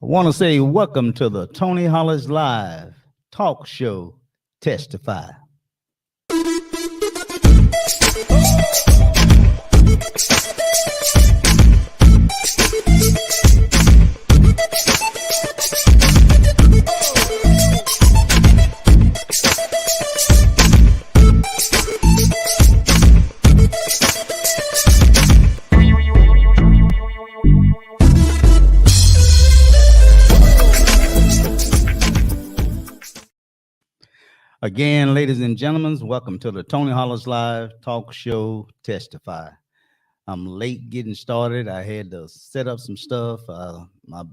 I want to say welcome to the Tony Hollis Live talk show, Testify. Again, ladies and gentlemen, welcome to the Tony Hollis Live talk show, Testify. I'm late getting started. I had to set up some stuff. My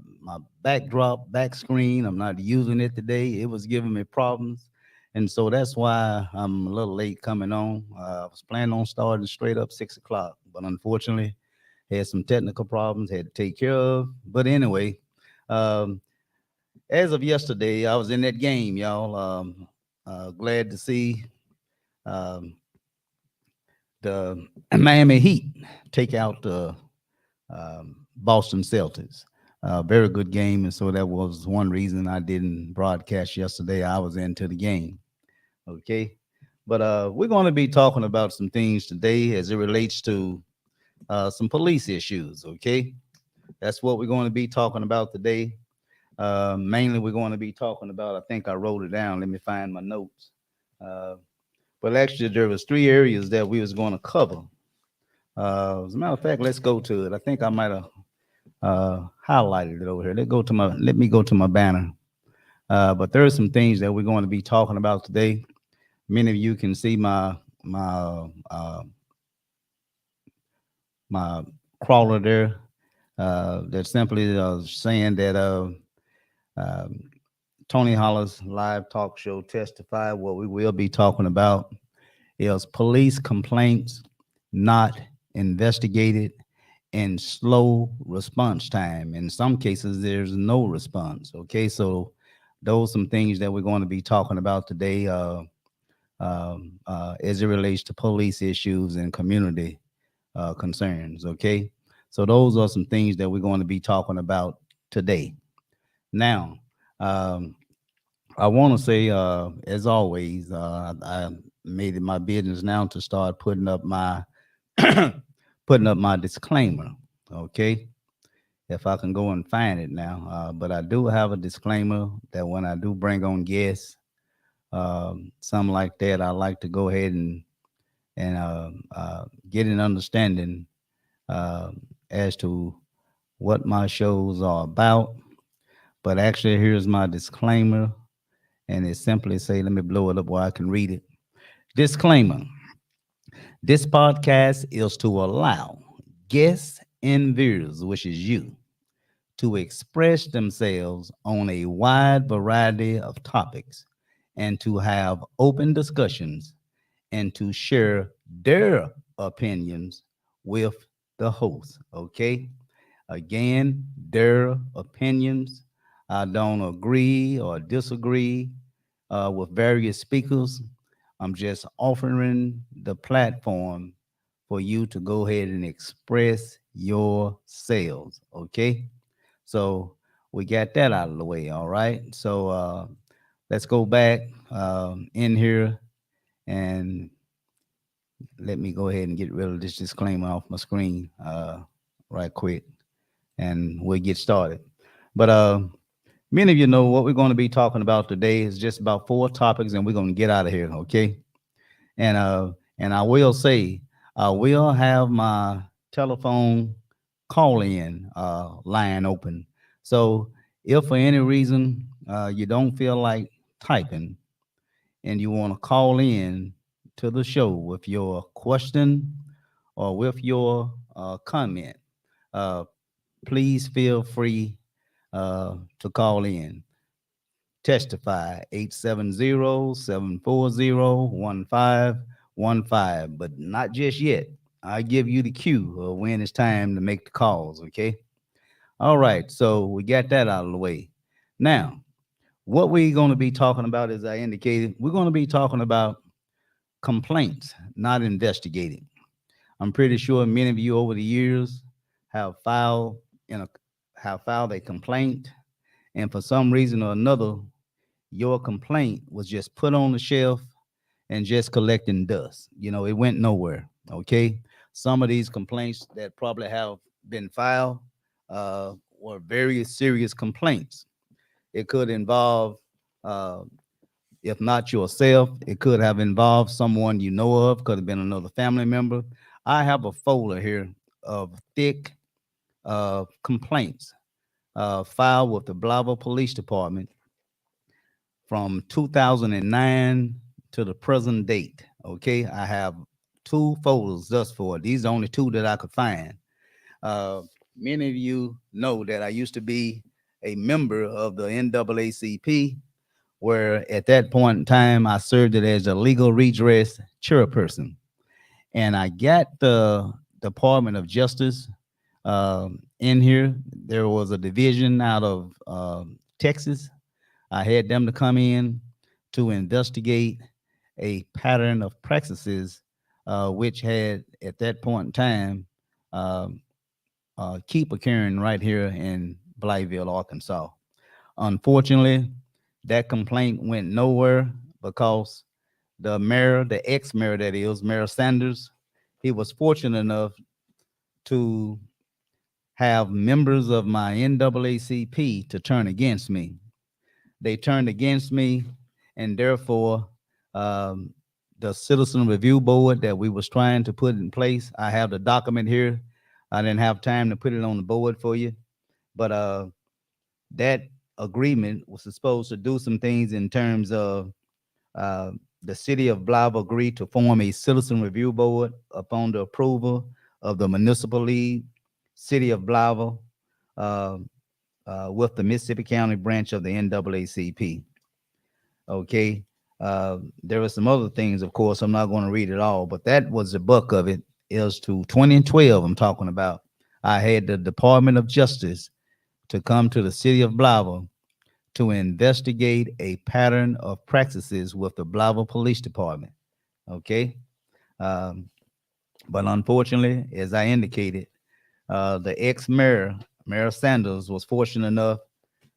back screen, I'm not using it today. It was giving me problems. And so that's why I'm a little late coming on. I was planning on starting straight up 6 o'clock, but unfortunately had some technical problems, had to take care of. But anyway, um, as of yesterday, I was in that game, y'all. Glad to see um, the Miami Heat take out the Boston Celtics. Very good game, and so that was one reason I didn't broadcast yesterday. I was into the game. Okay, but we're going to be talking about some things today as it relates to some police issues. Okay, that's what we're going to be talking about today. Mainly, we're going to be talking about. I think I wrote it down. Let me find my notes. Uh, but actually, there was 3 areas that we was going to cover. As a matter of fact, let's go to it. I think I might have highlighted it over here. Let me go to my banner. But there are some things that we're going to be talking about today. Many of you can see my crawler there. That's simply saying that Tony Hollis live talk show Testify. What we will be talking about is police complaints not investigated and slow response time. In some cases, there's no response. Okay, so those are some things that we're going to be talking about today as it relates to police issues and community concerns. Okay, so those are some things that we're going to be talking about today. Now, I want to say, as always, I made it my business now to start putting up my disclaimer. Okay, if I can go and find it now, but I do have a disclaimer that when I do bring on guests, something like that, I like to go ahead and get an understanding uh, as to what my shows are about. But actually, here's my disclaimer, and it simply say, let me blow it up where I can read it. Disclaimer: this podcast is to allow guests and viewers, which is you, to express themselves on a wide variety of topics and to have open discussions and to share their opinions with the host. Okay? Again, their opinions. I don't agree or disagree with various speakers. I'm just offering the platform for you to go ahead and express yourselves. Okay? So we got that out of the way. All right. So let's go back in here and let me go ahead and get rid of this disclaimer off my screen right quick, and we'll get started. But many of you know what we're going to be talking about today is just about 4 topics, and we're going to get out of here, okay? And I will say I will have my telephone call-in line open. So if for any reason you don't feel like typing and you want to call in to the show with your question or with your comment, uh, please feel free to call in. Testify 870-740-1515, but not just yet. I give you the cue of when it's time to make the calls, okay? All right, so we got that out of the way. Now, what we're going to be talking about, as I indicated, we're going to be talking about complaints, not investigating. I'm pretty sure many of you over the years have filed a complaint and for some reason or another, your complaint was just put on the shelf and just collecting dust. It went nowhere. Okay. Some of these complaints that probably have been filed were very serious complaints. It could involve, uh, if not yourself, it could have involved someone you know of, could have been another family member. I have a folder here of thick complaints filed with the Blytheville Police Department from 2009 to the present date. Okay, I have two folders thus far. These are the only two that I could find. Uh, Many of you know that I used to be a member of the NAACP, where at that point in time I served it as a legal redress chairperson. And I got the Department of Justice in here. There was a division out of Texas. I had them to come in to investigate a pattern of practices which had at that point in time um, keep occurring right here in Blytheville, Arkansas. Unfortunately, that complaint went nowhere because the mayor, the ex-mayor that is, Mayor Sanders, he was fortunate enough to have members of my NAACP to turn against me. They turned against me, and therefore, um, the Citizen Review Board that we was trying to put in place, I have the document here. I didn't have time to put it on the board for you, but that agreement was supposed to do some things in terms of uh, the city of Blytheville agreed to form a citizen review board upon the approval of the municipal league, city of Blytheville, uh, with the Mississippi County branch of the NAACP. Okay. There were some other things, of course. I'm not going to read it all, but that was the buck of it. It was to 2012. I'm talking about. I had the Department of Justice to come to the city of Blytheville to investigate a pattern of practices with the Blytheville Police Department. Okay. Um, but unfortunately, as I indicated, the ex-mayor, Mayor Sanders, was fortunate enough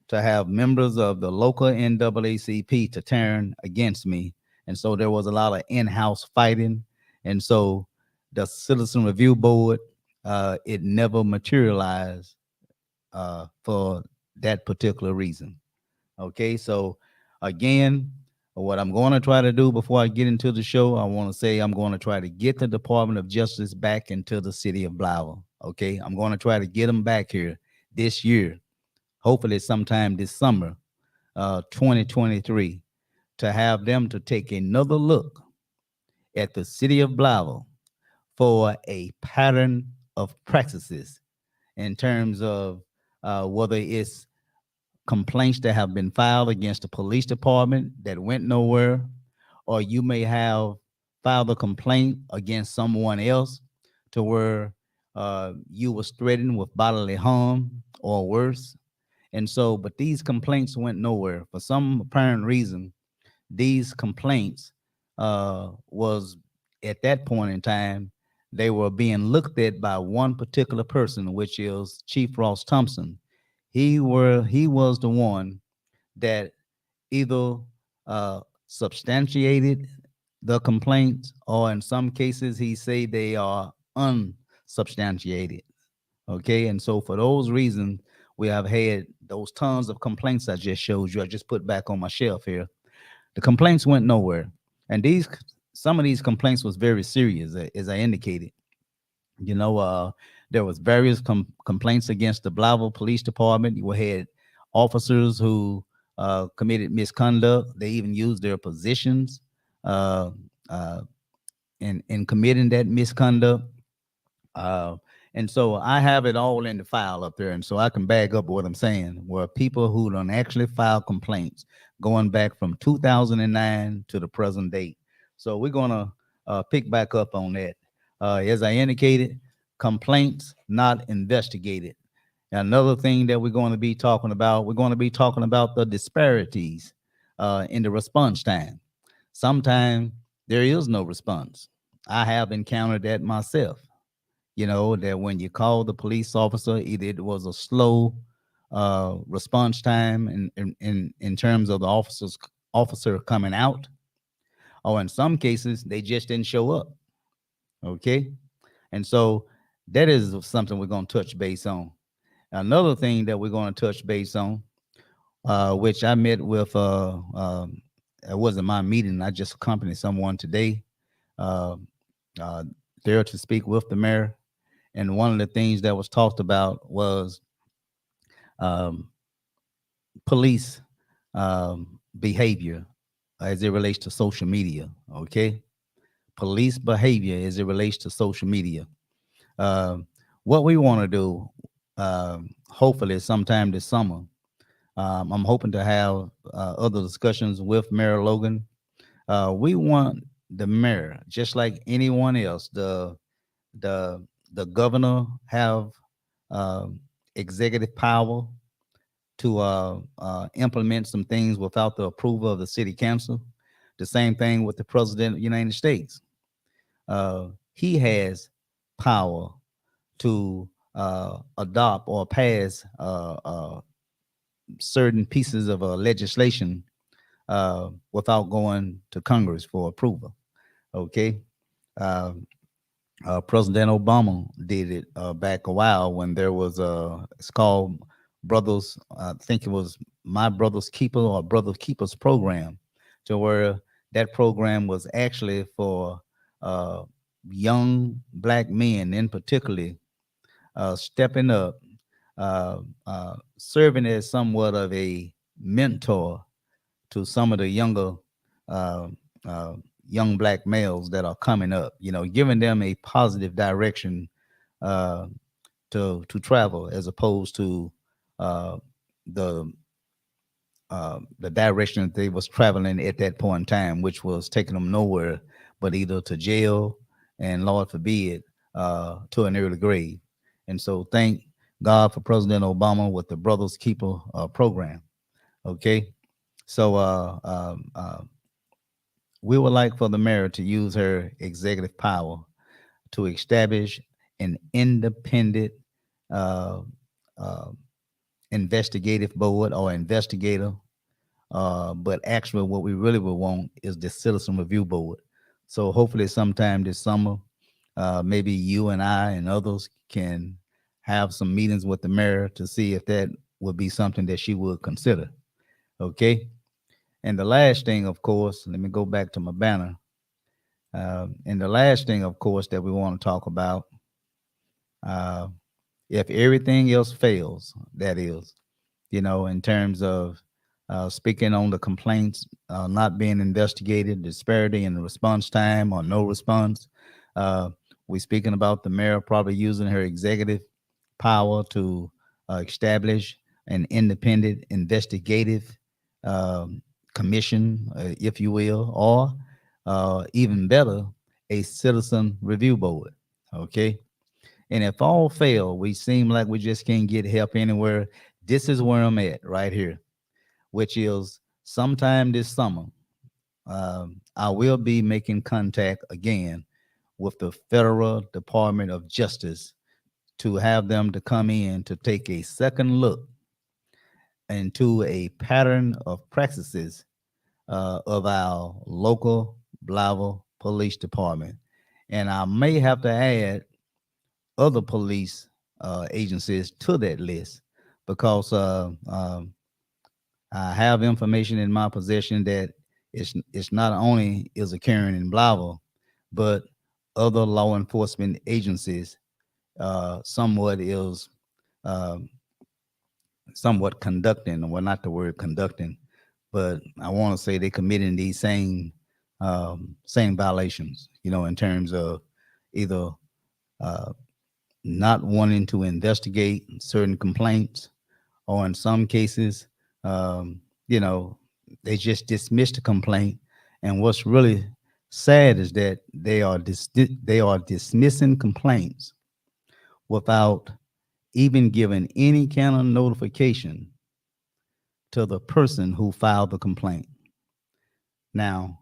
to have members of the local NAACP to turn against me. And so there was a lot of in-house fighting. And so the Citizen Review Board, it never materialized for that particular reason. Okay, so again, what I'm going to try to do before I get into the show, I want to say I'm going to try to get the Department of Justice back into the city of Blytheville. Okay, I'm going to try to get them back here this year, hopefully sometime this summer, 2023, to have them to take another look at the city of Blytheville for a pattern of practices in terms of whether it's complaints that have been filed against the police department that went nowhere, or you may have filed a complaint against someone else to where you was threatened with bodily harm or worse. And so, but these complaints went nowhere. For some apparent reason, these complaints was at that point in time, they were being looked at by one particular person, which is Chief Ross Thompson. He was the one that either substantiated the complaints, or in some cases he say they are unsubstantiated. Okay, and so for those reasons, we have had those tons of complaints I just showed you. I just put back on my shelf here. The complaints went nowhere, and these some of these complaints was very serious, as I indicated. There was various complaints against the Blytheville Police Department. You had officers who committed misconduct. They even used their positions uh, uh, in committing that misconduct. Uh, and so I have it all in the file up there, and so I can back up what I'm saying. Where people who don't actually file complaints going back from 2009 to the present date. So we're gonna pick back up on that. As I indicated, complaints not investigated. Another thing that we're going to be talking about the disparities in the response time. Sometimes there is no response. I have encountered that myself. That when you call the police officer, either it was a slow response time in terms of the officer coming out, or in some cases they just didn't show up. Okay, and so that is something we're going to touch base on. Another thing that we're going to touch base on, which I met with, it wasn't my meeting. I just accompanied someone today uh, uh, there to speak with the mayor. And one of the things that was talked about was um, police behavior as it relates to social media. Okay, police behavior as it relates to social media. Um, what we want to do, hopefully, sometime this summer. I'm hoping to have other discussions with Mayor Logan. We want the mayor, just like anyone else, the the governor have um executive power to implement some things without the approval of the city council. The same thing with the president of the United States. He has power to adopt or pass certain pieces of legislation without going to Congress for approval. Okay. Um, President Obama did it back a while when there was it's called Brothers, I think it was My Brother's Keeper or Brother's Keepers program, to where that program was actually for uh, young black men, in particularly, stepping up, serving as somewhat of a mentor to some of the younger uh, uh, young black males that are coming up. You know, giving them a positive direction uh, to travel, as opposed to uh, the the direction that they was traveling at that point in time, which was taking them nowhere but either to jail and, Lord forbid, to an early grave. And so, thank God for President Obama with the Brothers Keeper program. Okay, so we would like for the mayor to use her executive power to establish an independent uh, uh, investigative board or investigator. But actually, what we really would want is the citizen review board. So hopefully, sometime this summer, maybe you and I and others can have some meetings with the mayor to see if that would be something that she would consider. Okay. And the last thing, of course, let me go back to my banner. And the last thing, of course, that we want to talk about, uh, if everything else fails, that is, in terms of speaking on the complaints not being investigated, disparity in the response time or no response. Uh, we're speaking about the mayor probably using her executive power to establish an independent investigative um, commission, if you will, or even better, a citizen review board. Okay. And if all fail, we seem like we just can't get help anywhere. This is where I'm at right here, which is sometime this summer. I will be making contact again with the Federal Department of Justice to have them to come in to take a second look into a pattern of practices of our local Blytheville Police Department. And I may have to add other police agencies to that list because I have information in my possession that it's not only is occurring in Blytheville, but other law enforcement agencies somewhat is um, somewhat conducting, well, not the word conducting, but I want to say they're committing these same violations, in terms of either uh, not wanting to investigate certain complaints, or in some cases, um, you know, they just dismiss the complaint. And what's really sad is that they are dismissing complaints without even giving any kind of notification to the person who filed the complaint. Now,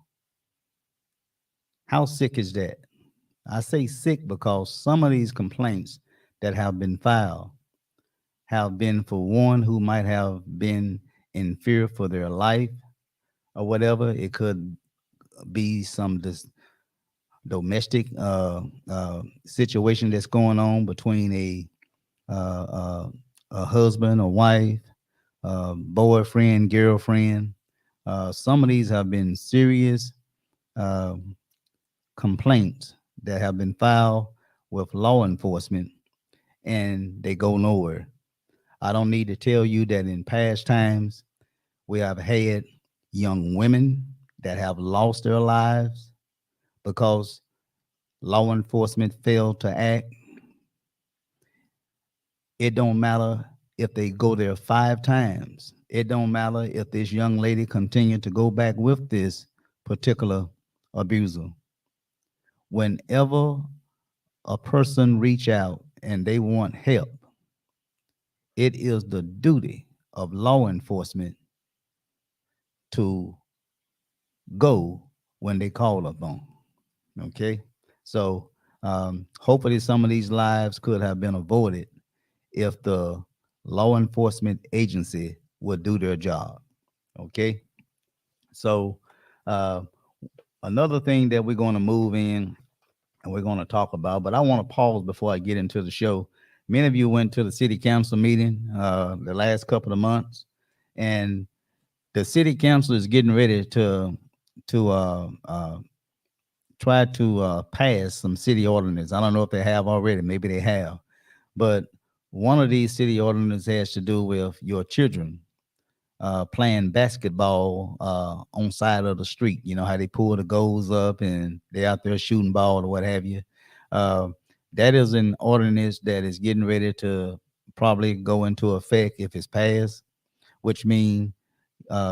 how sick is that? I say sick because some of these complaints that have been filed have been for one who might have been in fear for their life or whatever. It could be some domestic situation that's going on between uh, uh, a husband or wife, boyfriend, girlfriend. Some of these have been serious uh, complaints that have been filed with law enforcement and they go nowhere. I don't need to tell you that in past times we have had young women that have lost their lives because law enforcement failed to act. It don't matter if they go there 5 times. It don't matter if this young lady continue to go back with this particular abuser. Whenever a person reach out and they want help, it is the duty of law enforcement to go when they call upon. Okay, so hopefully some of these lives could have been avoided if the law enforcement agency would do their job. Okay, so uh, another thing that we're going to move in and we're going to talk about, but I want to pause before I get into the show. Many of you went to the city council meeting the last couple of months, and the city council is getting ready to try to pass some city ordinance. I don't know if they have already. Maybe they have, but one of these city ordinances has to do with your children playing basketball on side of the street. You know how they pull the goals up and they're out there shooting ball or what have you. Uh, that is an ordinance that is getting ready to probably go into effect if it's passed, which means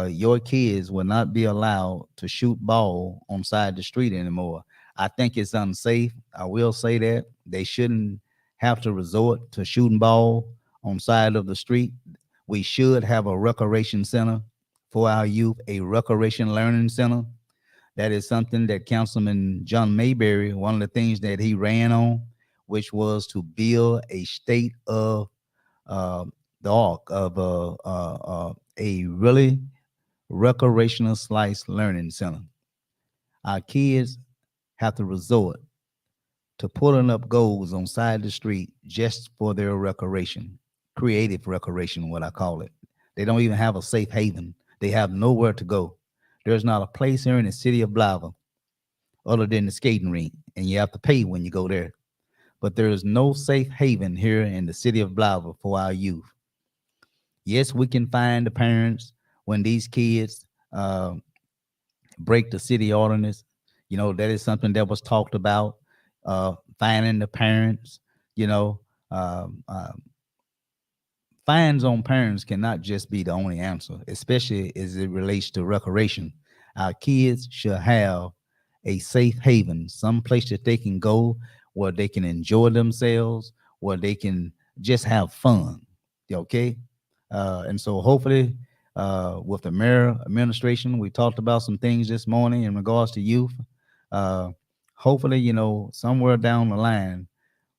your kids will not be allowed to shoot ball on side the street anymore. I think it's unsafe. I will say that they shouldn't have to resort to shooting ball on side of the street. We should have a recreation center for our youth, a recreation learning center. That is something that Councilman John Mayberry, one of the things that he ran on, which was to build a state of uh, the arc of a really recreational slice learning center. Our kids have to resort to pulling up goals on side the street just for their recreation, creative recreation, what I call it. They don't even have a safe haven. They have nowhere to go. There's not a place here in the city of Blytheville other than the skating rink, and you have to pay when you go there. But there is no safe haven here in the city of Blytheville for our youth. Yes, we can find the parents when these kids break the city ordinance. You know, that is something that was talked about, finding the parents, you know, um, um, fines on parents cannot just be the only answer, especially as it relates to recreation. Our kids should have a safe haven, some place that they can go where they can enjoy themselves, where they can just have fun. Okay. And so hopefully, with the mayor administration, we talked about some things this morning in regards to youth. Uh, hopefully, you know, somewhere down the line,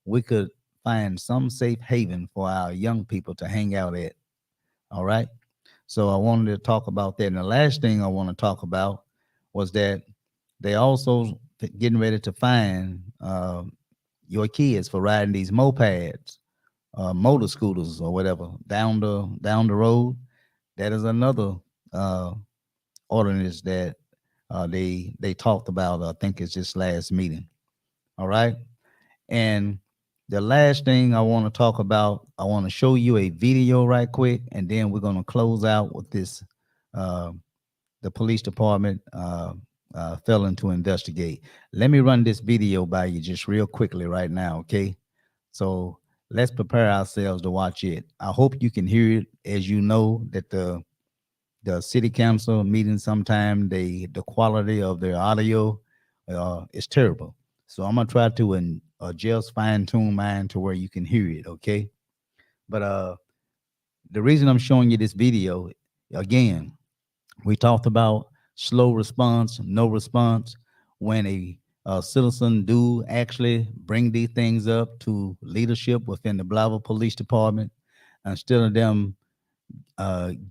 we could find some safe haven for our young people to hang out at. All right. So I wanted to talk about that. And the last thing I want to talk about was that they also getting ready to fine your kids for riding these mopeds, motor scooters, or whatever down the road. That is another uh, ordinance that they talked about. I think it's just last meeting. All right. And the last thing I want to talk about, I want to show you a video right quick, and then we're going to close out with this. Uh, the police department failing to investigate. Let me run this video by you just real quickly right now, okay? So let's prepare ourselves to watch it. I hope you can hear it. As you know, that the city council meeting sometime the quality of their audio is terrible. So I'm gonna try to just fine tune mine to where you can hear it. Okay, but the reason I'm showing you this video again, we talked about slow response, no response. When a citizen do actually bring these things up to leadership within the Blytheville Police Department, instead of them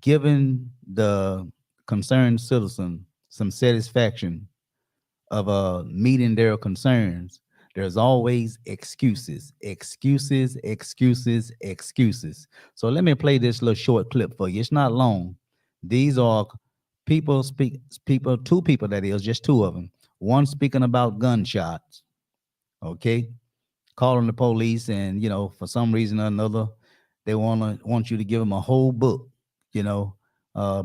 giving the concerned citizen some satisfaction of meeting their concerns, there's always excuses, excuses, excuses, excuses. So let me play this little short clip for you. It's not long. These are people, two people that is, just two of them. One speaking about gunshots, okay? Calling the police, and for some reason or another, they want you to give them a whole book, you know,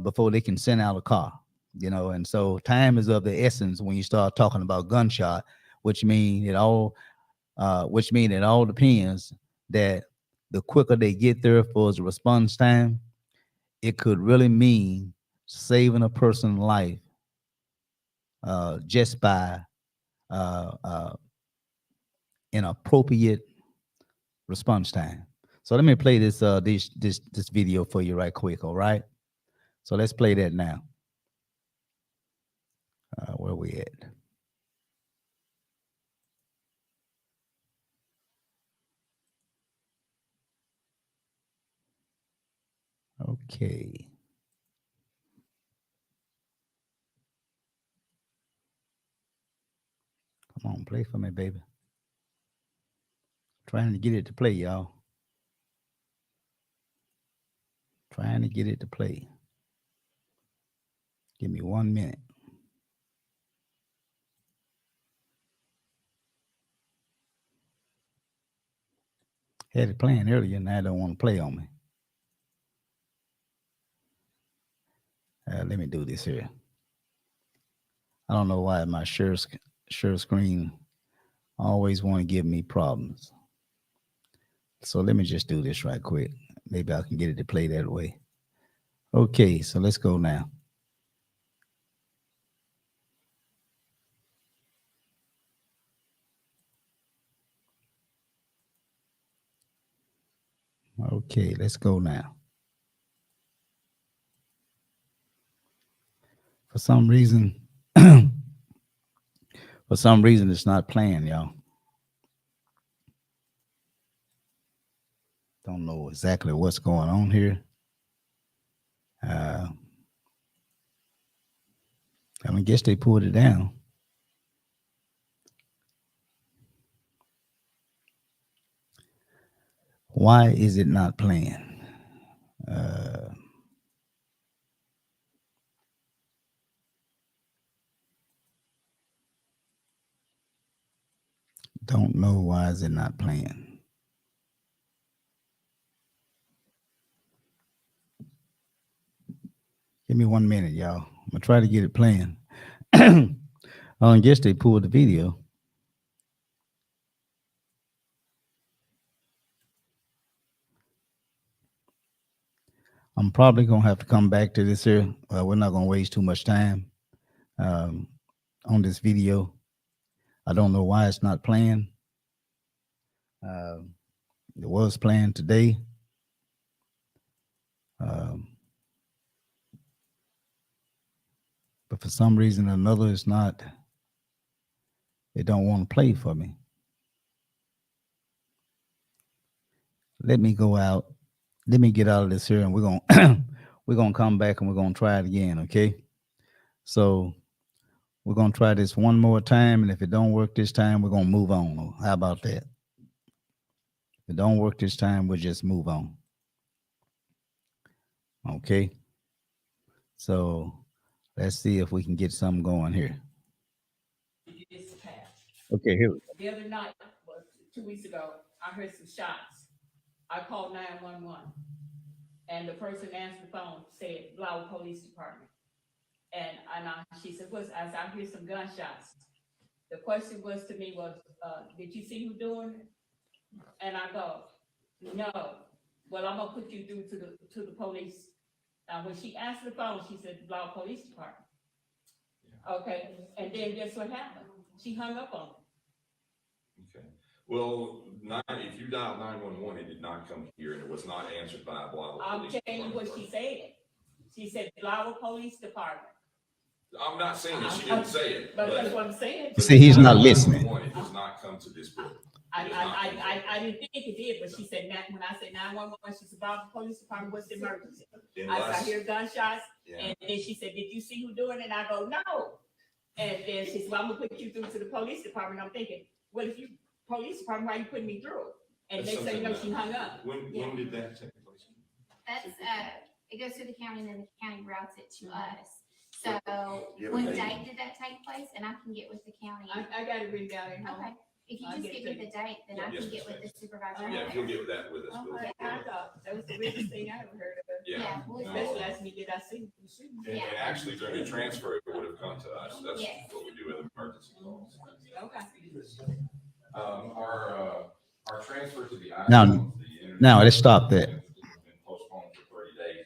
before they can send out a car, and so time is of the essence when you start talking about gunshot, which mean it all, depends that the quicker they get there for the response time, it could really mean saving a person's life just by an appropriate response time. So let me play this video for you right quick. All right. So let's play that now. Where we at? Okay. Come on, play for me, baby. Trying to get it to play, y'all. Trying to get it to play. Give me 1 minute. Had it playing earlier, and I don't want to play on me. Let me do this here. I don't know why my share screen always want to give me problems. So let me just do this right quick. Maybe I can get it to play that way. Okay, so let's go now. Okay, let's go now. For some reason, it's not playing, y'all. Don't know exactly what's going on here. I guess they pulled it down. Why is it not playing? Don't know why is it not playing. Give me 1 minute, y'all. I'm gonna try to get it playing. I guess they pulled the video. I'm probably gonna have to come back to this here. We're not gonna waste too much time on this video. I don't know why it's not playing. It was playing today. But for some reason or another, it's not. It don't want to play for me. Let me go out. Let me get out of this here, and we're gonna come back and we're gonna try it again. Okay. So we're gonna try this one more time, and if it don't work this time, we're gonna move on. How about that? If it don't work this time, we'll just move on. Okay. So let's see if we can get something going here. Okay, here we go. The other night, 2 weeks ago, I heard some shots. I called 911, and the person answered the phone, said Blytheville Police Department. And she said, I said, I hear some gunshots. The question was to me was, did you see who doing it? And I go, no. Well, I'm gonna put you through to the police. When she answered the phone, she said Blytheville Police Department. Yeah. Okay, and then guess what happened? She hung up on me. Okay. Well, if you dialed 911, it did not come here, and it was not answered by a Blytheville Police Department. I'm telling you what she said. She said Blytheville Police Department. I'm not saying that she didn't say it, but that's what I'm saying. See, he's not listening. It does not come to this building. I didn't think it did, but she said that when I said 911, she's about the police department, what's the emergency? I hear gunshots, and then she said, "Did you see who doing it?" And I go, "No." And then she said, "Well, I'm gonna put you through to the police department." I'm thinking, well, if you police department, why are you putting me through? And next thing you know, she hung up. When did that take place? That's, it goes through the county and then the county routes it to us. So what date did that take place? And I can get with the county. I got it written down at home. Okay, if you just give me the date, then I can get with the supervisor. Yeah, if you'll get that with us. Okay, I thought that was the weirdest thing I ever heard of. Yeah, Especially last me, did I see? And actually during the transfer, it would have come to us. That's Yes. what we do with emergency calls. Okay. Our transfer to the. Now let's stop that. Postponed for 30 days.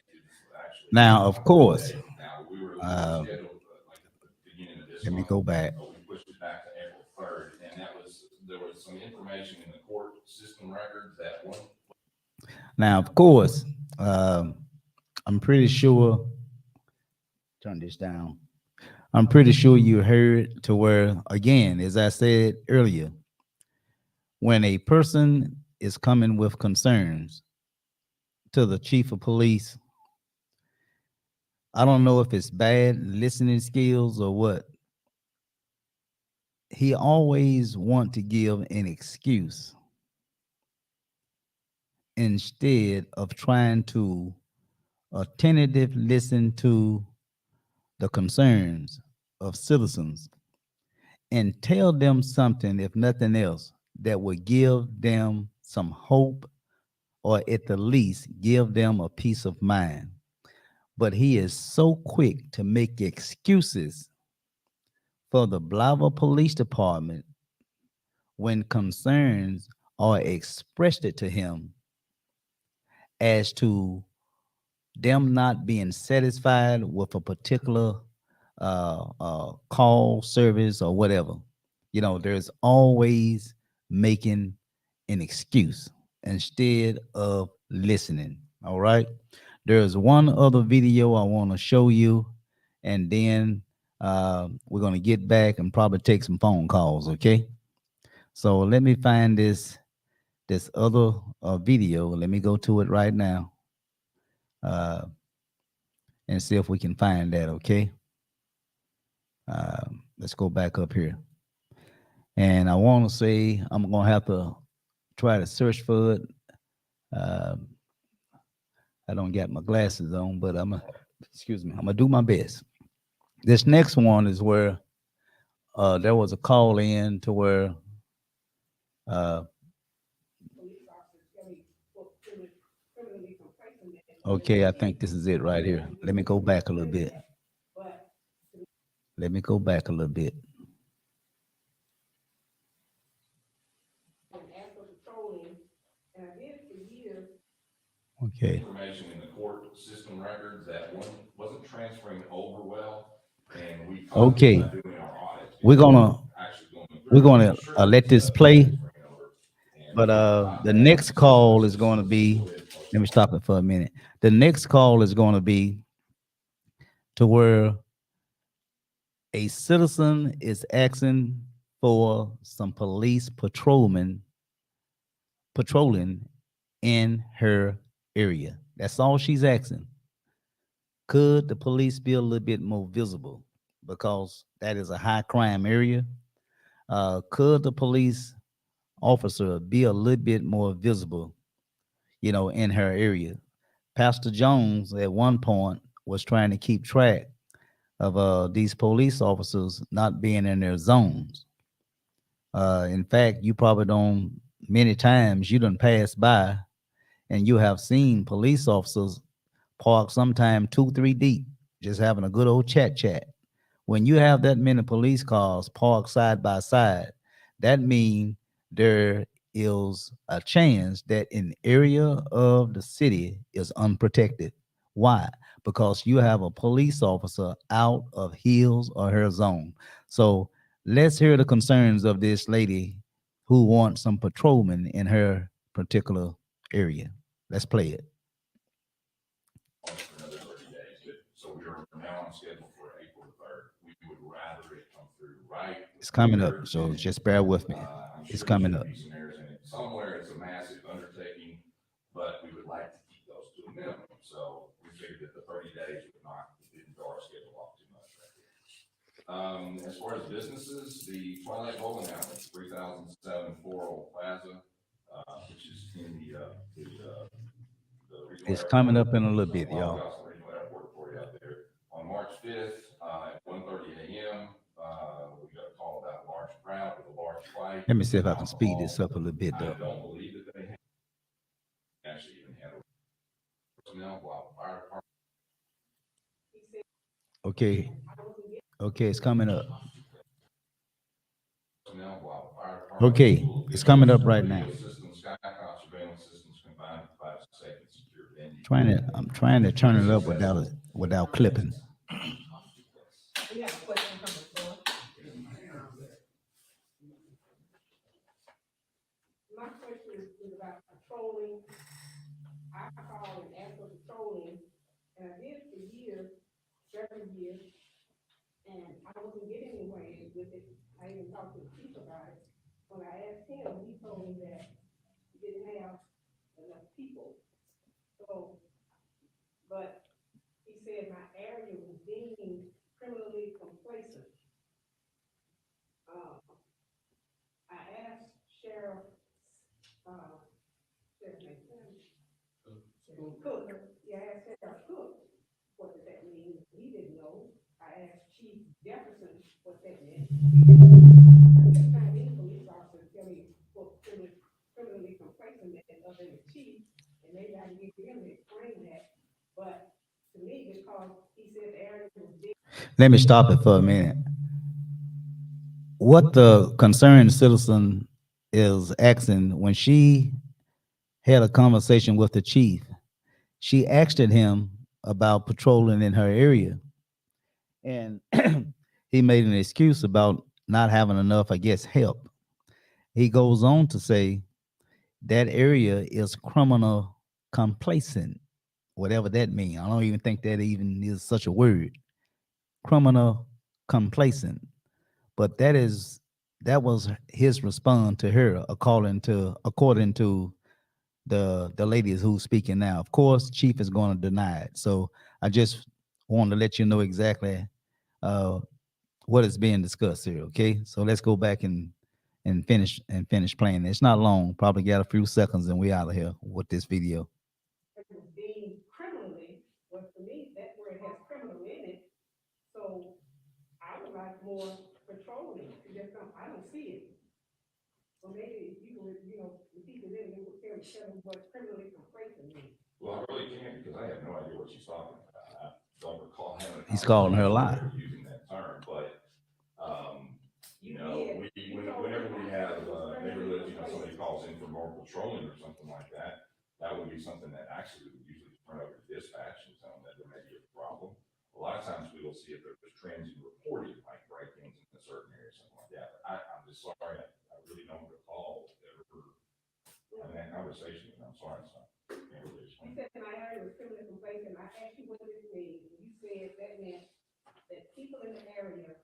Now, of course, Now, we were scheduled like the beginning of this let me month, go back. but we pushed it back to April 3rd, and there was some information in the court system records that one. Now, of course, I'm pretty sure. Turn this down. I'm pretty sure you heard to where, again, as I said earlier, when a person is coming with concerns to the chief of police, I don't know if it's bad listening skills or what. He always want to give an excuse instead of trying to attentively listen to the concerns of citizens and tell them something, if nothing else, that would give them some hope or at the least give them a peace of mind. But he is so quick to make excuses for the Blytheville Police Department when concerns are expressed to him as to them not being satisfied with a particular call service or whatever. You know, there's always making an excuse instead of listening. All right. There's one other video I want to show you, and then we're going to get back and probably take some phone calls. Okay. So let me find this other video. Let me go to it right now and see if we can find that. Okay. Let's go back up here. And I want to say I'm going to have to try to search for it. I don't got my glasses on, but I'm going to do my best. This next one is where there was a call in to where okay, I think this is it right here. Let me go back a little bit. Okay. Information in the court system records that one wasn't transferring over well, and we. Okay. Doing our audits. We're gonna let this play. But the next call is going to be, let me stop it for a minute. The next call is going to be to where a citizen is asking for some police patrolling in her area. That's all she's asking. Could the police be a little bit more visible? Because that is a high crime area. Could the police officer be a little bit more visible, in her area? Pastor Jones at one point was trying to keep track of these police officers not being in their zones. In fact, you probably don't, many times you done pass by and you have seen police officers park sometime 2-3 deep, just having a good old chat. When you have that many police cars parked side by side, that means there is a chance that an area of the city is unprotected. Why? Because you have a police officer out of his or her zone. So let's hear the concerns of this lady who wants some patrolmen in her particular area. Let's play it. Another 30 days. So we are now on schedule for April 3rd. We would rather it come through right. It's coming up, so just bear with me. It's coming up. Some errors somewhere it's a massive undertaking, but we would like to keep those to a minimum. So we figured that the 30 days would not, didn't throw our schedule off too much right here. As far as businesses, the Twilight Bowling Alley, 3007 Old Plaza, which is in the regional It's airport. coming up in a little bit, Well, y'all. we got some regional airport for you out there. On March 5th, at 1:30 a.m., we got a call about a large crowd with a large fight. Let me see if I can speed this up a little bit, I though. don't believe that they actually even had personnel while fire department. Okay. Okay, it's coming up. Personnel while fire department. Okay, it's coming up right now. Radio systems, Skycop surveillance systems combined to provide a safe and secure venue. I'm trying to turn it up without clipping. We have a question from the floor. My question is about patrolling. I called and asked for patrolling, and I did it for years, several years, and I wasn't getting anywhere with it. I even talked to the chief about it. When I asked him, he told me that he didn't have enough people. So, but he said my area was deemed criminally complacent. I asked Sheriff, Cook, yeah, I asked Sheriff Cook, what did that mean? He didn't know. I asked Chief Jefferson what that meant. Every time any police officer tell me what criminally complacent meant other than the chief, and maybe I can get him to explain that. But to me, because he said the area was big. Let me stop it for a minute. What the concerned citizen is asking, when she had a conversation with the chief, she asked him about patrolling in her area. And he made an excuse about not having enough, I guess, help. He goes on to say that area is criminal complacent, whatever that means. I don't even think that even is such a word. Criminal complacent. But that was his response to her, according to the ladies who's speaking now. Of course, chief is going to deny it. So I just want to let you know exactly what is being discussed here. Okay, so let's go back and finish playing. It's not long. Probably got a few seconds, and we out of here with this video. It was deemed criminally, well, for me, that word has criminal in it. So I would like more patrolling. I don't see it. So maybe if you would, repeat it in, you would tell them what criminally complacent means. Well, I really can't because I have no idea what she's talking about. I don't recall having. He's calling her a lie. Using that term, but, whenever we have, neighborhood, somebody calls in for more patrolling or something like that, that would be something that actually we would usually turn over to dispatch and tell them that there may be a problem. A lot of times we will see if there's trends in reporting, like break-ins in a certain area, something like that. But I'm just sorry, I really don't recall ever having that conversation. I'm sorry, son. You said my area was criminally complacent. I asked you what this means. You said that meant that people in the area,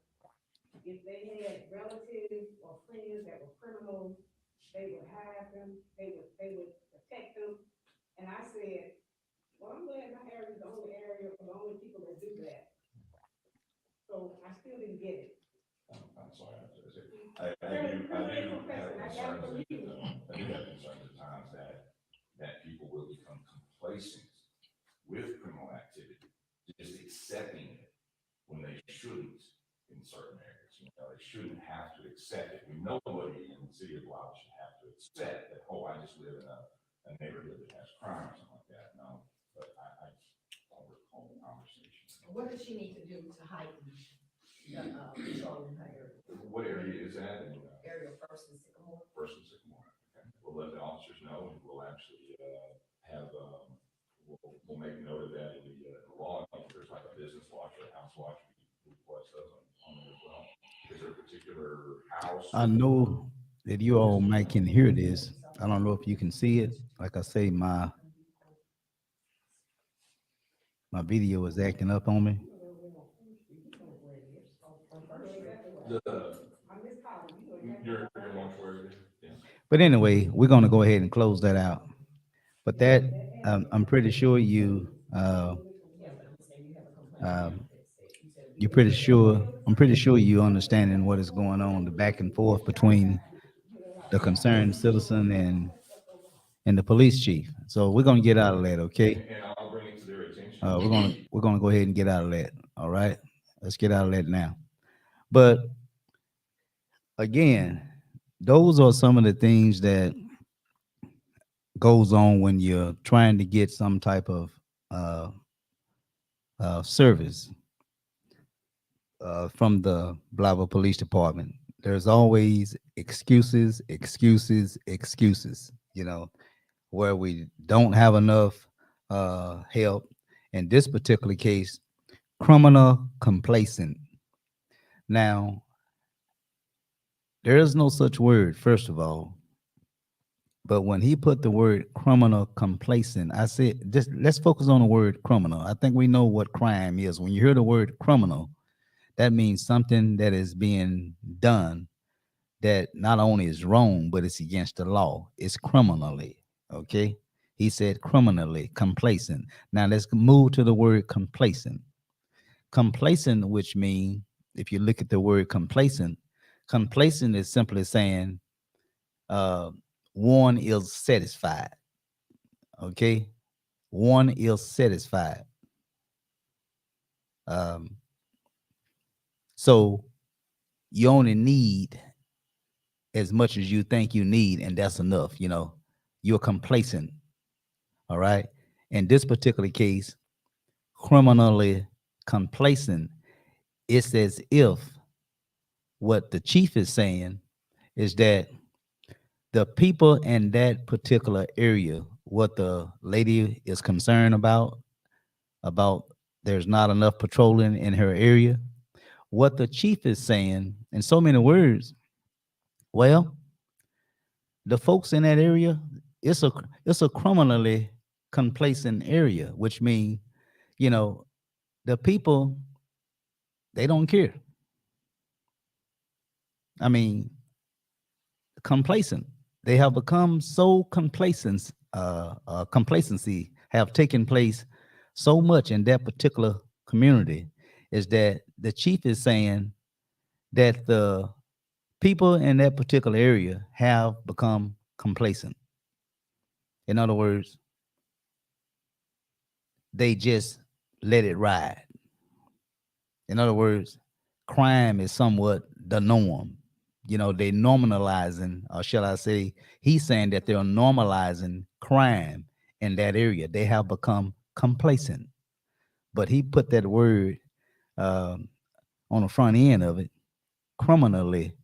if they had relatives or friends that were criminals, they would hide them, they would protect them. And I said, well, I'm glad my area is the only area for the only people that do that. So I still didn't get it. I'm sorry. I do have concerns at times that people will become complacent with criminal activity, just accepting it when they shouldn't in certain areas. They shouldn't have to accept it. Nobody in the city of Blytheville should have to accept that, oh, I just live in a neighborhood that has crime or something like that. No, but I don't recall the conversation. What does she need to do to heighten patrol in her area? What area is that? Area First and Sycamore. First and Sycamore. Okay. We'll let the officers know, and we'll actually have we'll make note of that in the law. If there's like a business watch or a house watch, we request those on there as well. Is there a particular house? I know that you all might can hear this. I don't know if you can see it. Like I say, my video is acting up on me. Your mortuary, yeah. But anyway, we're going to go ahead and close that out. But that, I'm pretty sure you, Yeah, but I'm saying you have a complaint um, that said, you said. you're pretty sure, I'm pretty sure you understanding what is going on, the back and forth between the concerned citizen and the police chief. So we're going to get out of that, okay? And I'll bring it to their attention. We're gonna go ahead and get out of that. All right, let's get out of that now. But again, those are some of the things that goes on when you're trying to get some type of uh, service from the Blytheville Police Department. There's always excuses, excuses, excuses. You know, where we don't have enough help. In this particular case, criminal complacent. Now, there is no such word, first of all. But when he put the word criminal complacent, I said, just let's focus on the word criminal. I think we know what crime is. When you hear the word criminal, that means something that is being done that not only is wrong, but it's against the law. It's criminally. Okay. He said criminally complacent. Now let's move to the word complacent. Complacent, which means, if you look at the word complacent, complacent is simply saying uh, one is satisfied. Okay, one is satisfied. Um, so you only need as much as you think you need, and that's enough. You know, you're complacent. All right. In this particular case, criminally complacent, it's as if what the chief is saying is that the people in that particular area, what the lady is concerned about there's not enough patrolling in her area, what the chief is saying in so many words, well, the folks in that area, it's a it's a criminally complacent area, which means, you know, the people, they don't care. I mean, complacent. They have become so complacent. Complacency have taken place so much in that particular community, is that the chief is saying that the people in that particular area have become complacent. In other words, they just let it ride. In other words, crime is somewhat the norm. You know, they normalizing, or shall I say, he's saying that they're normalizing crime in that area. They have become complacent. But he put that word um, on the front end of it, criminally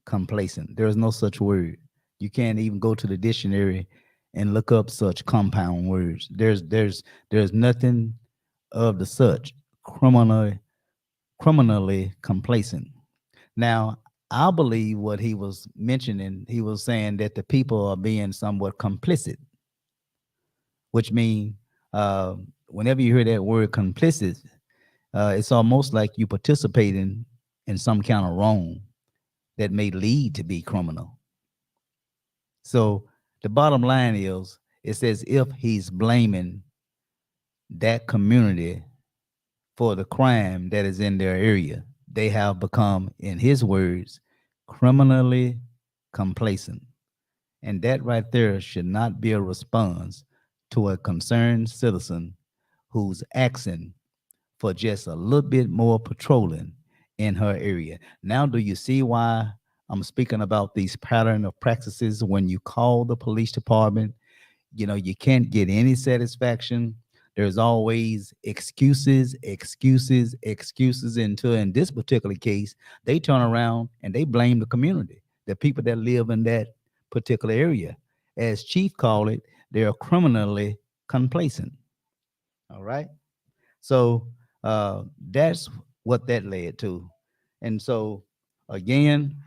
complacent. There is no such word. You can't even go to the dictionary and look up such compound words. There's nothing of the such criminally complacent. Now, I believe what he was mentioning, he was saying that the people are being somewhat complicit, which means whenever you hear that word complicit, it's almost like you participating in some kind of wrong that may lead to be criminal. So the bottom line is, it's as if he's blaming that community for the crime that is in their area. They have become, in his words, criminally complacent. And that right there should not be a response to a concerned citizen who's asking for just a little bit more patrolling in her area. Now, do you see why I'm speaking about these pattern of practices? When you call the police department, you know, you can't get any satisfaction. There's always excuses, excuses, excuses, until in this particular case, they turn around and they blame the community, the people that live in that particular area. As chief called it, they're criminally complacent. All right. So that's what that led to. And so again,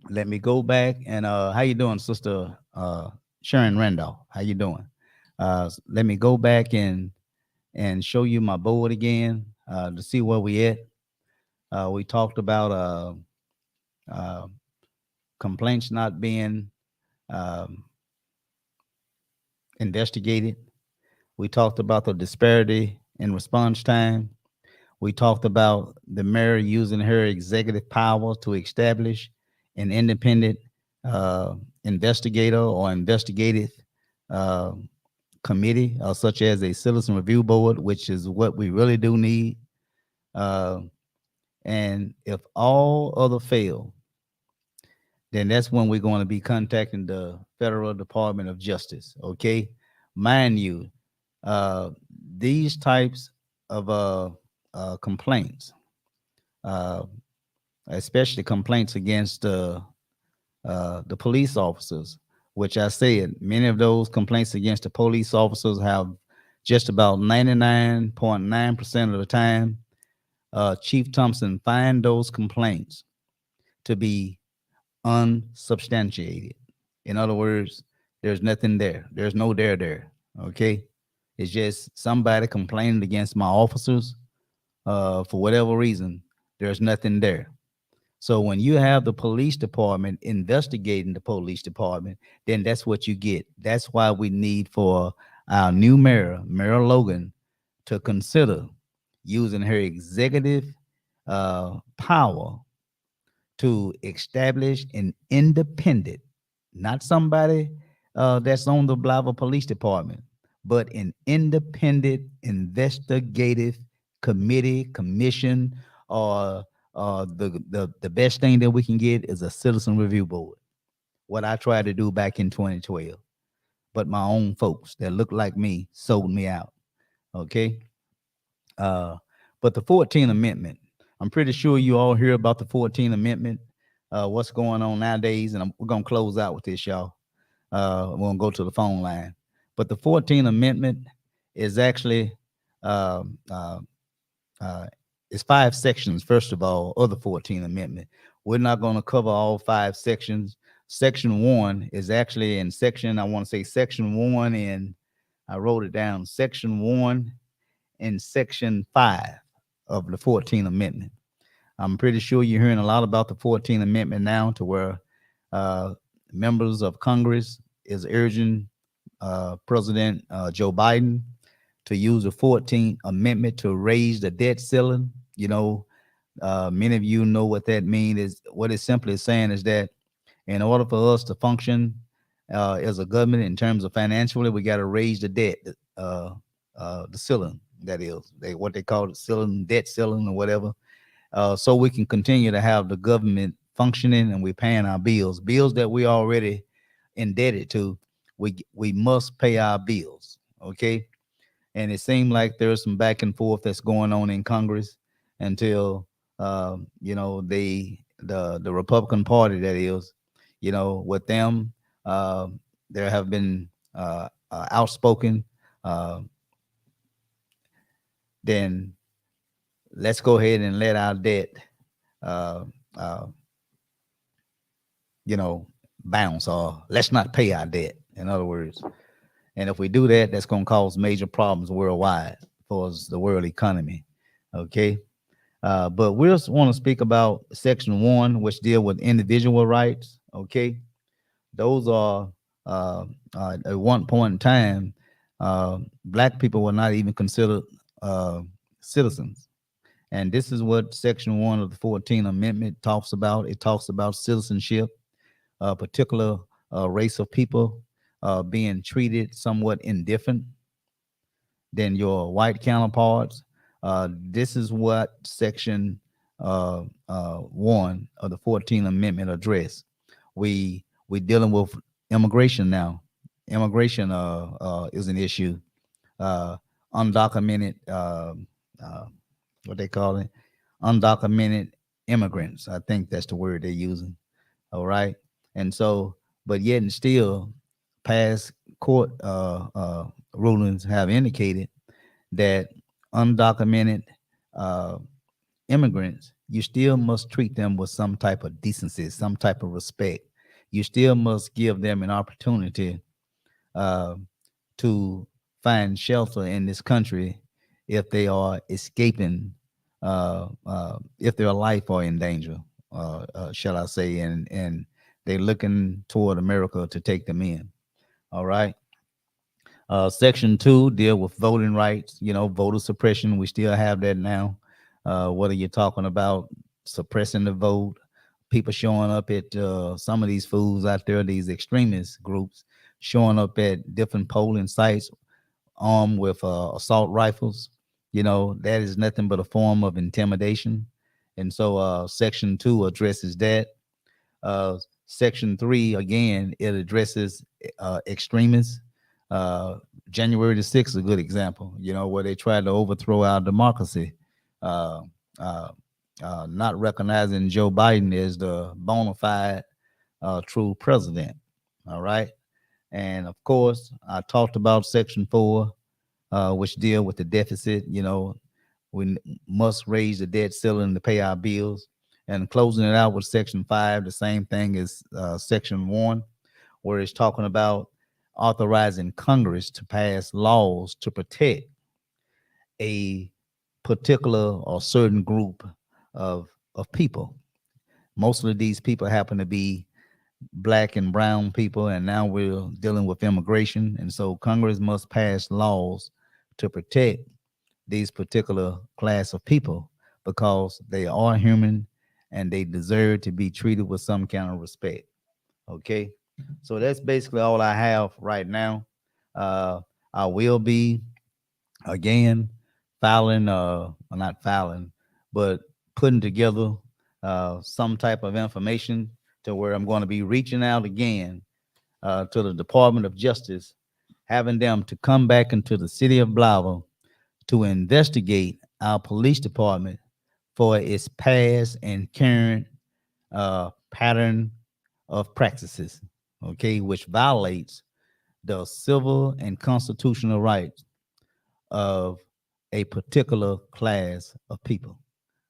let me go back and how you doing, Sister Sharon Randolph? How you doing? Let me go back and show you my board again to see where we at. We talked about uh, complaints not being um, investigated. We talked about the disparity in response time. We talked about the mayor using her executive power to establish an independent uh, investigator or investigative uh, committee, such as a citizen review board, which is what we really do need. Uh, and if all other fail, then that's when we're going to be contacting the Federal Department of Justice. Okay, mind you, uh, these types of complaints, uh, especially complaints against the police officers, which I said many of those complaints against the police officers have just about 99.9% of the time, Chief Thompson find those complaints to be unsubstantiated. In other words, there's nothing there. There's no there. Okay. It's just somebody complaining against my officers for whatever reason. There's nothing there. So when you have the police department investigating the police department, then that's what you get. That's why we need for our new mayor, Mayor Logan, to consider using her executive power to establish an independent, not somebody that's on the Blytheville Police Department, but an independent investigative committee, commission, or the best thing that we can get is a citizen review board. What I tried to do back in 2012, but my own folks that look like me sold me out. Okay. Uh, but the 14th Amendment, I'm pretty sure you all hear about the 14th Amendment, what's going on nowadays, and we're going to close out with this, y'all. We're going to go to the phone line. But the 14th Amendment is actually, um, uh, uh, it's 5 sections, first of all, of the 14th Amendment. We're not going to cover all 5 sections. Section 1 is actually in section, I want to say section 1, and I wrote it down, section 1 in section 5 of the 14th Amendment. I'm pretty sure you're hearing a lot about the 14th Amendment now, to where uh, members of Congress is urging President Joe Biden to use the 14th Amendment to raise the debt ceiling. You know, many of you know what that means. Is what it's simply saying is that in order for us to function as a government in terms of financially, we got to raise the debt, the ceiling. That is what they call it, ceiling, debt ceiling, or whatever. So we can continue to have the government functioning and we're paying our bills that we already indebted to. We must pay our bills. Okay. And it seemed like there's some back and forth that's going on in Congress until the Republican Party, that is, with them, uh, there have been outspoken. Uh, then let's go ahead and let our debt, uh, uh, bounce, or let's not pay our debt. In other words, and if we do that, that's going to cause major problems worldwide for the world economy. Okay. But we just want to speak about section 1, which deal with individual rights. Okay. Those are, at one point in time, black people were not even considered citizens. And this is what section 1 of the 14th Amendment talks about. It talks about citizenship, a particular race of people being treated somewhat indifferent than your white counterparts. This is what section 1 of the 14th Amendment address. We dealing with immigration now. Immigration is an issue. Undocumented, what they call it, undocumented immigrants. I think that's the word they're using. All right. And so, but yet and still, past court rulings have indicated that undocumented immigrants, you still must treat them with some type of decency, some type of respect. You still must give them an opportunity to find shelter in this country if they are escaping, if their life are in danger, shall I say, and They're looking toward America to take them in. All right. Section 2 deal with voting rights, voter suppression. We still have that now. What are you talking about? Suppressing the vote. People showing up at some of these fools out there, these extremist groups, showing up at different polling sites armed with assault rifles. That is nothing but a form of intimidation. And so Section 2 addresses that. Section 3, again, it addresses extremists. Uh, January the 6th is a good example, where they tried to overthrow our democracy, uh, uh, not recognizing Joe Biden as the bona fide true president. All right. And of course, I talked about Section 4, which deal with the deficit. We must raise the debt ceiling to pay our bills. And closing it out with Section 5, the same thing as Section 1, where it's talking about authorizing Congress to pass laws to protect a particular or certain group of people. Most of these people happen to be black and brown people, and now we're dealing with immigration. And so Congress must pass laws to protect these particular class of people because they are human and they deserve to be treated with some kind of respect. Okay. So that's basically all I have right now. Uh, I will be again filing, not filing, but putting together some type of information to where I'm going to be reaching out again to the Department of Justice, having them to come back into the city of Blytheville to investigate our police department for its past and current pattern of practices, okay, which violates the civil and constitutional rights of a particular class of people.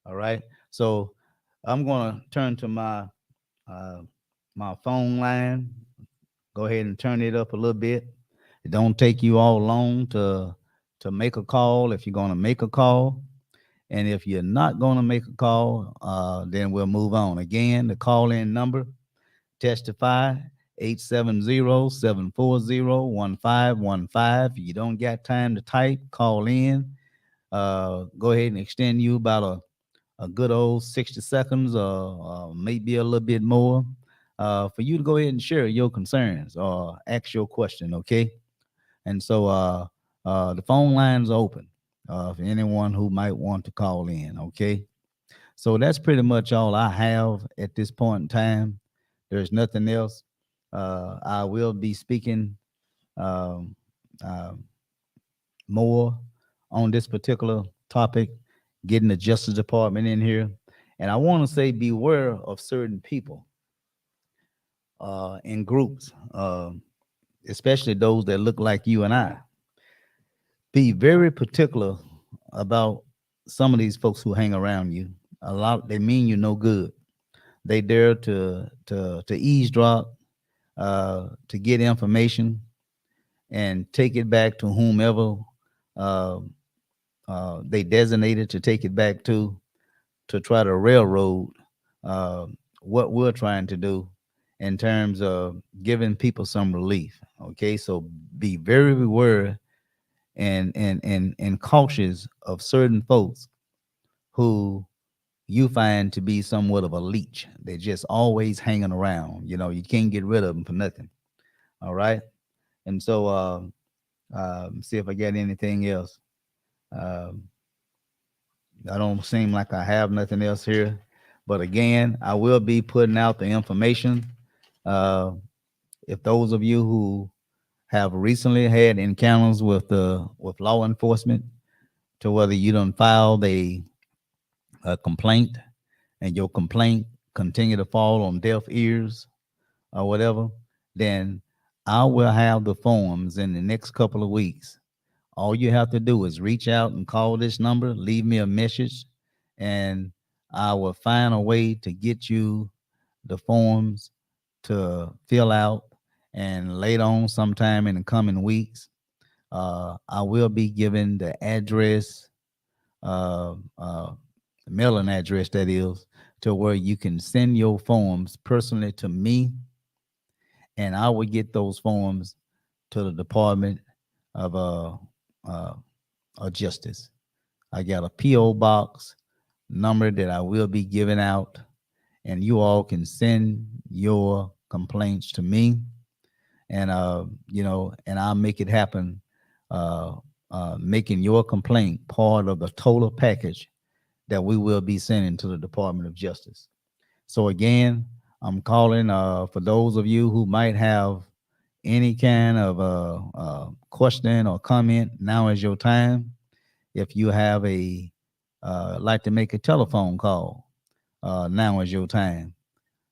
All right. So I'm going to turn to uh, my phone line. Go ahead and turn it up a little bit. It don't take you all long to make a call if you're going to make a call. And if you're not going to make a call, then we'll move on. Again, the call in number, testify 870-740-1515. If you don't got time to type, call in. Go ahead and extend you about a good old 60 seconds or maybe a little bit more for you to go ahead and share your concerns or ask your question, okay? And so the phone lines are open for anyone who might want to call in, okay? So that's pretty much all I have at this point in time. There's nothing else. I will be speaking um, uh, more on this particular topic, getting the Justice Department in here. And I want to say beware of certain people in groups, especially those that look like you and I. Be very particular about some of these folks who hang around you. A lot, they mean you no good. They dare to eavesdrop, to get information and take it back to whomever uh, they designated to take it back to try to railroad uh, what we're trying to do in terms of giving people some relief. Okay, so be very aware and cautious of certain folks who you find to be somewhat of a leech. They're just always hanging around. You can't get rid of them for nothing. All right. And so see if I got anything else. Um, I don't seem like I have nothing else here. But again, I will be putting out the information. Uh, if those of you who have recently had encounters with law enforcement, to whether you done filed a complaint and your complaint continue to fall on deaf ears or whatever, then I will have the forms in the next couple of weeks. All you have to do is reach out and call this number, leave me a message, and I will find a way to get you the forms to fill out. And later on, sometime in the coming weeks, I will be giving the address, uh, uh, mailing address that is, to where you can send your forms personally to me and I would get those forms to the Department of Justice. I got a PO box number that I will be giving out, and you all can send your complaints to me, and and I'll make it happen. Uh, Making your complaint part of the total package that we will be sending to the Department of Justice. So again, I'm calling for those of you who might have any kind of question or comment. Now is your time. If you have like to make a telephone call, now is your time.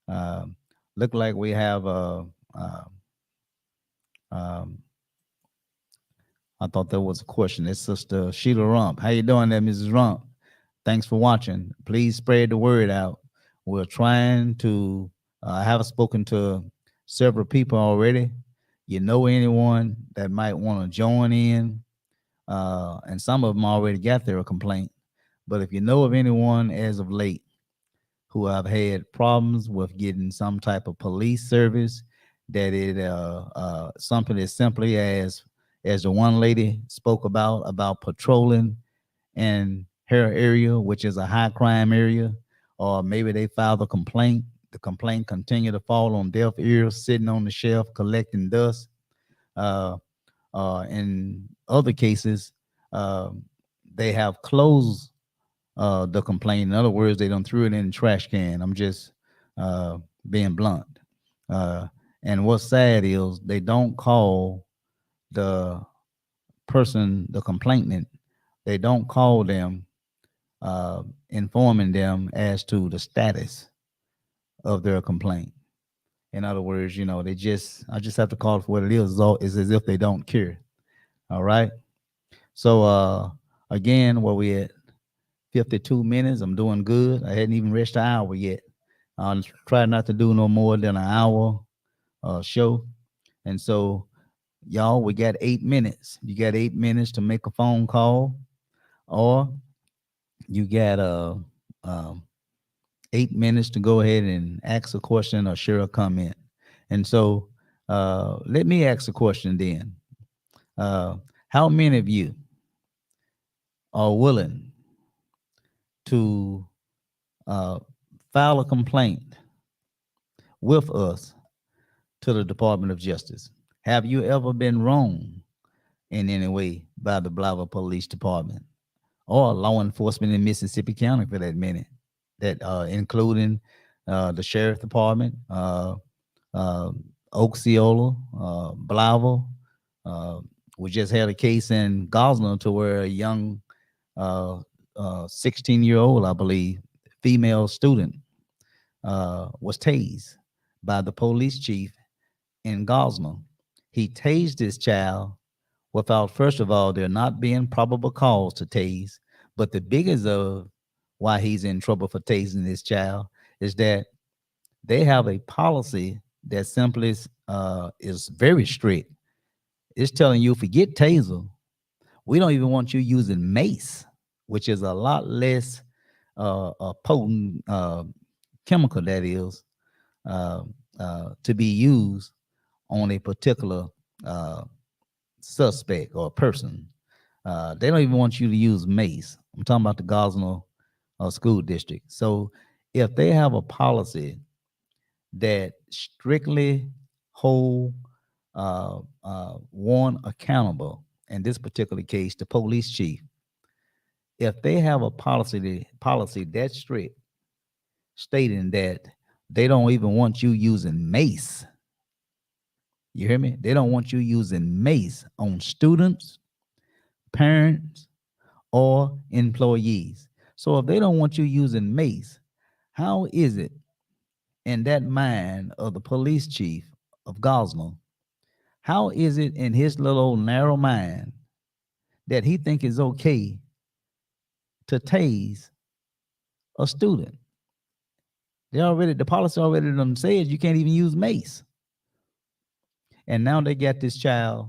Uh, Look like we have um, I thought there was a question. It's Sister Sheila Rump. How you doing there, Mrs. Rump? Thanks for watching. Please spread the word out. We're trying to, I have spoken to several people already. You know anyone that might want to join in, and some of them already got their complaint. But if you know of anyone as of late who have had problems with getting some type of police service, that it something as simply as the one lady spoke about patrolling in her area, which is a high crime area, or maybe they filed a complaint. The complaint continue to fall on deaf ears, sitting on the shelf collecting dust. Uh, in other cases, uh, they have closed the complaint. In other words, they don't threw it in the trash can. I'm just being blunt. Uh, and what's sad is they don't call the person, the complainant, they don't call them, informing them as to the status of their complaint. In other words, I just have to call it for what it is. It's as if they don't care. All right. So again, where we at 52 minutes, I'm doing good. I hadn't even reached the hour yet. I'll try not to do no more than an hour show. And so, y'all, we got 8 minutes. You got 8 minutes to make a phone call, or you got 8 minutes to go ahead and ask a question or share a comment. And so, let me ask a question then. How many of you are willing to file a complaint with us to the Department of Justice? Have you ever been wronged in any way by the Blytheville Police Department or law enforcement in Mississippi County, for that minute, that including the Sheriff Department, Osceola, Blytheville? We just had a case in Gosnell to where a young 16-year-old, I believe, female student was tased by the police chief in Gosnell. He tased this child without, first of all, there not being probable cause to tase. But the biggest of why he's in trouble for tasing this child is that they have a policy that simply is very strict. It's telling you, if you get taser, we don't even want you using mace, which is a lot less potent chemical, that is, to be used on a particular suspect or person. They don't even want you to use mace. I'm talking about the Gosnell school district. So if they have a policy that strictly hold one accountable, in this particular case, the police chief, if they have a policy that strict, stating that they don't even want you using mace. You hear me? They don't want you using mace on students, parents, or employees. So if they don't want you using mace, how is it in that mind of the police chief of Gosnell, how is it in his little old narrow mind that he think it's okay to tase a student? The policy already done says you can't even use mace. And now they got this child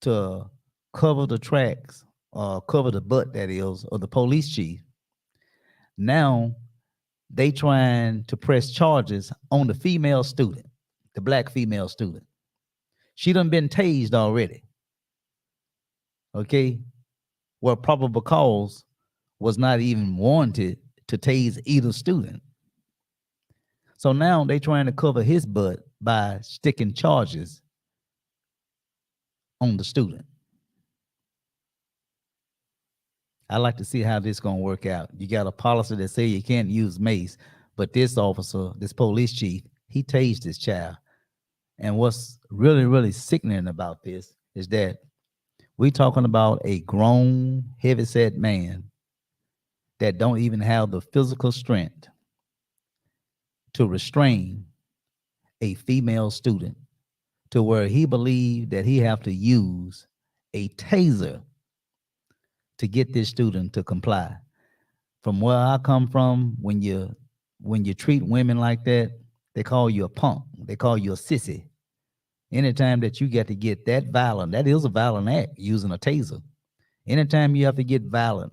to cover the tracks, cover the butt, that is, of the police chief. Now they trying to press charges on the female student. the black female student. She done been tased already. Okay, where probable cause was not even warranted to tase either student. So now they trying to cover his butt by sticking charges on the student. I like to see how this gonna work out. You got a policy that say you can't use mace, but this officer, this police chief, he tased his child. And what's really, really sickening about this is that we talking about a grown, heavyset man that don't even have the physical strength to restrain a female student to where he believed that he have to use a taser to get this student to comply. From where I come from, when you treat women like that, they call you a punk. They call you a sissy. Anytime that you get to get that violent, that is a violent act, using a taser. Anytime you have to get violent,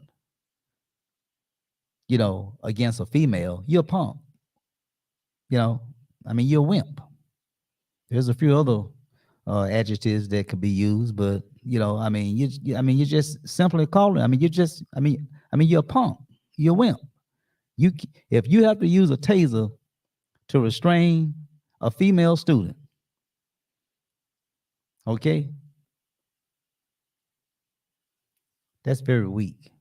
against a female, you're a punk. You're a wimp. There's a few other adjectives that could be used, but you just simply call it. You're a punk. You're a wimp. If you have to use a taser to restrain a female student, okay, that's very weak.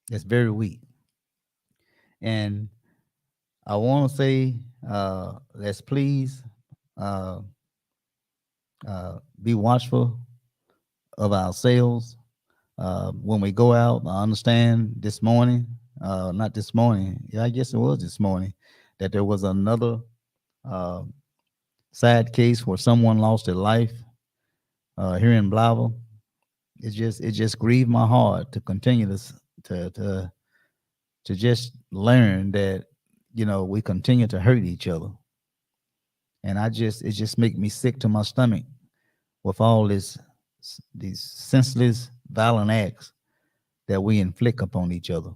That's very weak. And I want to say, let's please be watchful of ourselves when we go out. I understand this morning, not this morning, yeah, I guess it was this morning, that there was another sad case where someone lost their life here in Blytheville. It just grieved my heart to continue this to just learn that we continue to hurt each other, and it just make me sick to my stomach with all these senseless violent acts that we inflict upon each other.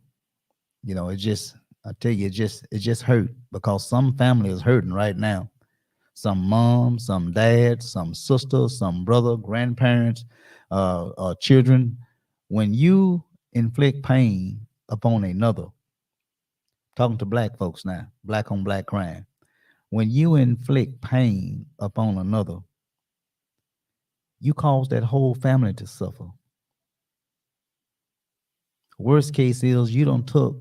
I tell you, it just hurt, because some family is hurting right now. Some mom, some dad, some sister, some brother, grandparents, children. When you inflict pain upon another, talking to black folks now, black on black crime. When you inflict pain upon another, you cause that whole family to suffer. Worst case is you don't took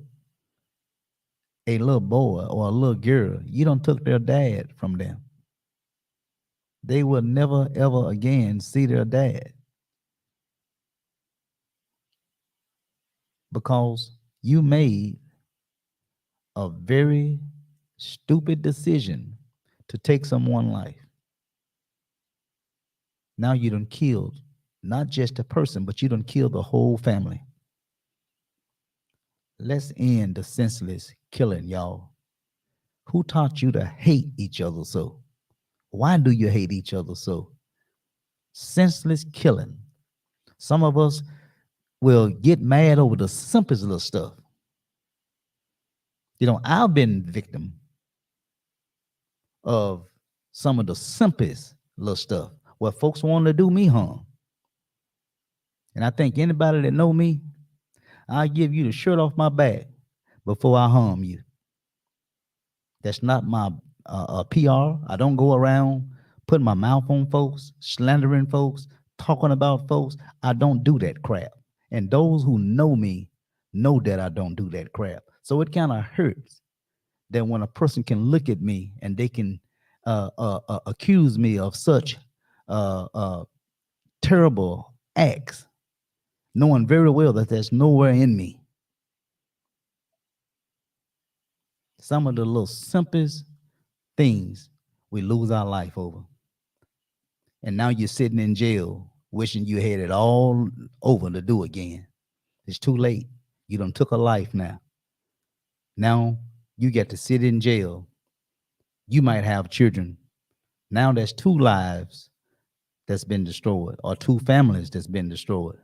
a little boy or a little girl, you don't took their dad from them. They will never, ever again see their dad, because you made a very stupid decision to take someone's life. Now you done killed not just a person, but you done killed the whole family. Let's end the senseless killing, y'all. Who taught you to hate each other so? Why do you hate each other so? Senseless killing. Some of us will get mad over the simplest little stuff. I've been victim of some of the simplest little stuff where folks want to do me harm. And I think anybody that know me, I'll give you the shirt off my back before I harm you. That's not my PR. I don't go around putting my mouth on folks, slandering folks, talking about folks. I don't do that crap. And those who know me know that I don't do that crap. So it kind of hurts that when a person can look at me and they can accuse me of such terrible acts, knowing very well that there's nowhere in me. Some of the little simplest things we lose our life over. And now you're sitting in jail wishing you had it all over to do again. It's too late. You done took a life now. Now you get to sit in jail. You might have children. Now there's 2 lives that's been destroyed, or 2 families that's been destroyed.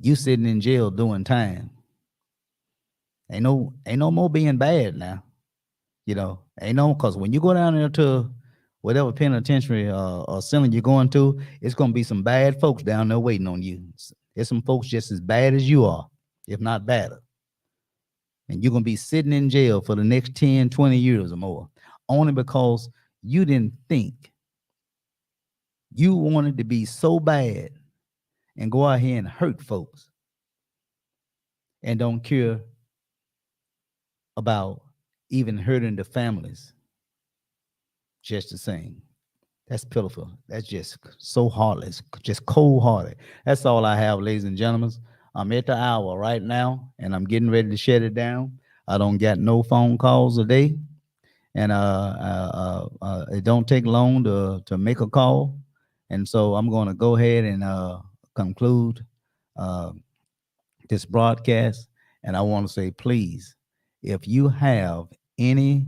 You sitting in jail doing time. Ain't no more being bad now. Ain't no, because when you go down there to whatever penitentiary or center you're going to, it's going to be some bad folks down there waiting on you. There's some folks just as bad as you are, if not badder. And you're going to be sitting in jail for the next 10, 20 years or more, only because you didn't think. You wanted to be so bad and go out here and hurt folks and don't care about even hurting the families just the same. That's pitiful. That's just so heartless, just cold hearted. That's all I have, ladies and gentlemen. I'm at the hour right now and I'm getting ready to shut it down. I don't get no phone calls a day. And it don't take long to make a call. And so I'm going to go ahead and conclude uh, this broadcast. And I want to say, please, if you have any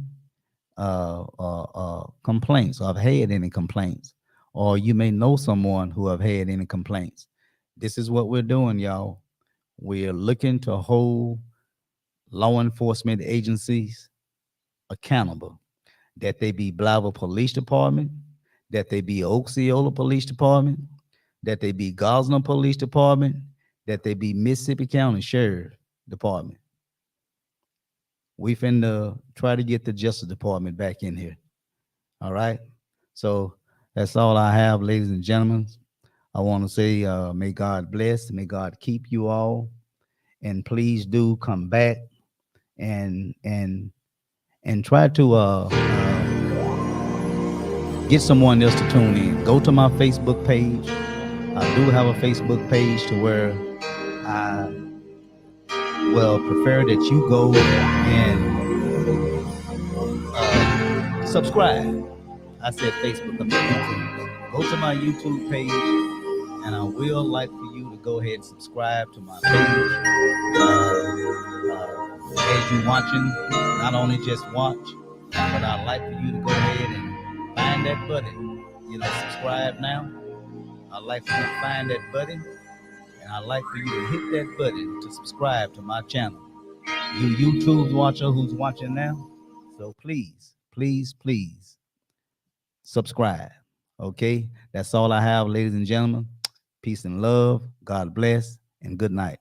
complaints, or have had any complaints, or you may know someone who have had any complaints, this is what we're doing, y'all. We're looking to hold law enforcement agencies accountable, that they be Blytheville Police Department, that they be Osceola Police Department, that they be Gosnell Police Department, that they be Mississippi County Sheriff Department. We finna try to get the Justice Department back in here. All right. So that's all I have, ladies and gentlemen. I want to say, may God bless, may God keep you all, and please do come back and try to get someone else to tune in. Go to my Facebook page. I do have a Facebook page to where I will prefer that you go and subscribe. I said Facebook, I meant YouTube. Go to my YouTube page, and I will like for you to go ahead and subscribe to my page. As you watching, not only just watch, but I'd like for you to go ahead and find that button. Subscribe now. I'd like for you to find that button, and I'd like for you to hit that button to subscribe to my channel. You YouTube watcher who's watching now, so please, please, please subscribe. Okay, that's all I have, ladies and gentlemen. Peace and love. God bless, and good night.